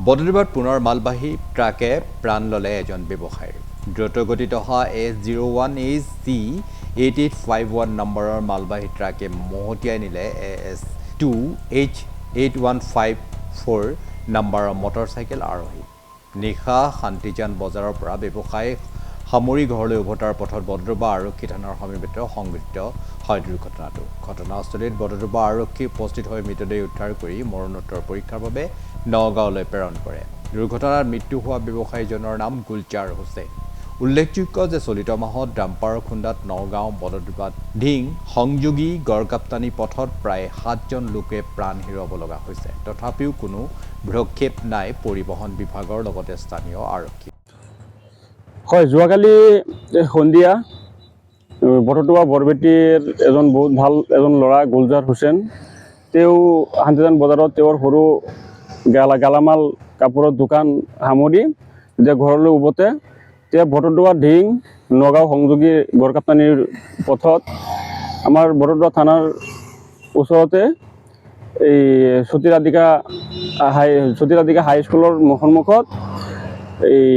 বদৰুবাত পুনৰ মালবাহী ট্ৰাকে প্ৰাণ ল'লে এজন ব্যৱসায়ীৰ দ্ৰুতগতিত অহা S01HC 8851 নম্বৰৰ মালবাহী ট্ৰাকে মহতিয়াই নিলে AS2H8154 নম্বৰৰ মটৰচাইকেল আৰোহী নিশা শান্তিজান বজাৰৰ পৰা ব্যৱসায়ী সামৰি ঘৰলৈ উভতাৰ পথত বদৰুবা আৰক্ষী থানাৰ সমীপত সংঘটিত হয় দুৰ্ঘটনাটো ঘটনাস্থলীত বদৰুবা আৰক্ষী উপস্থিত হৈ মৃতদেহ উদ্ধাৰ কৰি মৰণোত্তৰ পৰীক্ষাৰ বাবে নগাঁৱলৈ প্ৰেৰণ কৰে দুৰ্ঘটনাত মৃত্যু হোৱা ব্যৱসায়ীজনৰ নাম গুলজাৰ হুছেইন উল্লেখযোগ্য যে চলিত মাহত ডাম্পাৰ খুন্দাত নগাঁও বদৰুবাত ঢিং সংযোগী গড়কাপ্তানি পথত প্ৰায় 7জন লোকে প্ৰাণ হেৰুৱাব লগা হৈছে তথাপিও কোনো ভ্ৰক্ষেপ নাই পৰিবহণ বিভাগৰ লগতে স্থানীয় আৰক্ষী হয় যোৱাকালি সন্ধিয়া বৰটোৱা বৰবেটিৰ এজন বহুত ভাল এজন ল'ৰা গুলজাৰ হুছেইন তেওঁ শান্তিজান বজাৰত তেওঁৰ সৰু গালামাল কাপোৰৰ দোকান সামৰি যে ঘৰলৈ উভতে তেওঁ বৰটোৱা ঢিং নগাঁও সংযোগী গড়কাপ্তানিৰ পথত আমাৰ বৰটোৱা থানাৰ ওচৰতে এই সতীৰাধিকা হাইস্কুলৰ সন্মুখত এই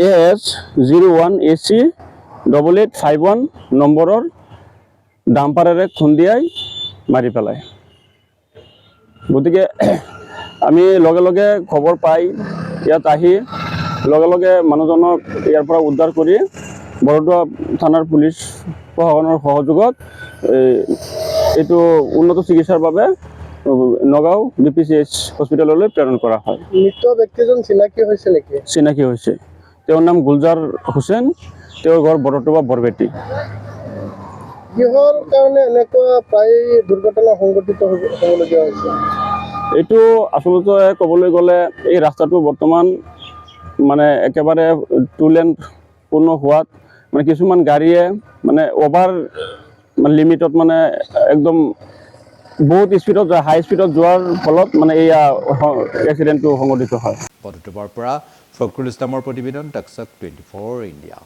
AS01HC 8851 নম্বৰৰ ডাম্পাৰেৰে খুন্দিয়াই মাৰি পেলায় গতিকে আমি লগে লগে খবৰ পাই ইয়াত আহি লগে লগে মানুহজনক ইয়াৰ পৰা উদ্ধাৰ কৰি বৰটোৱা থানাৰ পুলিচ প্ৰশাসনৰ সহযোগত এইটো উন্নত চিকিৎসাৰ বাবে নগাঁও BPCH হস্পিটেললৈ প্ৰেৰণ কৰা হয় মৃত ব্যক্তিজন চিনাকি হৈছে নেকি চিনাকি হৈছে তেওঁৰ নাম গুলজাৰ হুছেইন তেওঁৰ ঘৰ বৰটোৱা বৰবেটি কিহৰ কাৰণে এনেকুৱা প্ৰায় দুৰ্ঘটনা সংঘটিত হ'বলগীয়া হৈছে এইটো আচলতে ক'বলৈ গ'লে এই ৰাস্তাটো বৰ্তমান মানে একেবাৰে টু লেন পূৰ্ণ হোৱাত মানে কিছুমান গাড়ীয়ে মানে অভাৰ মানে লিমিটত মানে একদম বহুত স্পীডত যায় হাই স্পীডত যোৱাৰ ফলত মানে এই এক্সিডেণ্টটো সংঘটিত হয় বদৰুবাৰ পৰা ফখৰুল ইছলামৰ প্ৰতিবেদন টাকছক 24 ইণ্ডিয়া